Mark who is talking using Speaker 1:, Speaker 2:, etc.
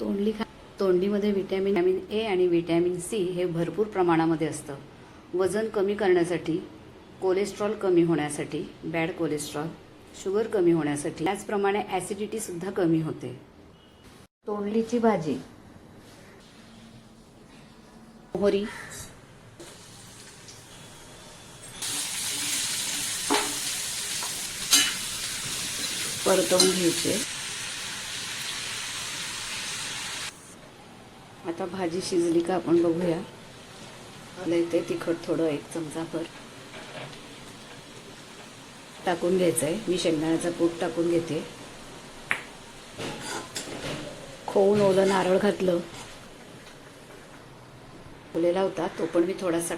Speaker 1: तोंडलीमध्ये vitamin A आणि vitamin C हे भरपूर प्रमाणामध्ये असतं. वजन कमी करण्यासाठी, कोलेस्ट्रॉल कमी होण्यासाठी, बॅड कोलेस्ट्रॉल, शुगर कमी होण्यासाठी, त्याचप्रमाणे ॲसिडिटीसुद्धा कमी होते. तोंडलीची भाजी, मोहरी, परतवून घ्यायचे. आता भाजी शिजली का आपण बघूया. इथे तिखट थोडं 1 चमचाभर टाकून घ्यायचं आहे. मी शेंगदाण्याचा कूट टाकून घेते. खोवून ओलं नारळ घातलं. ओलेला होता तो पण मी थोडासा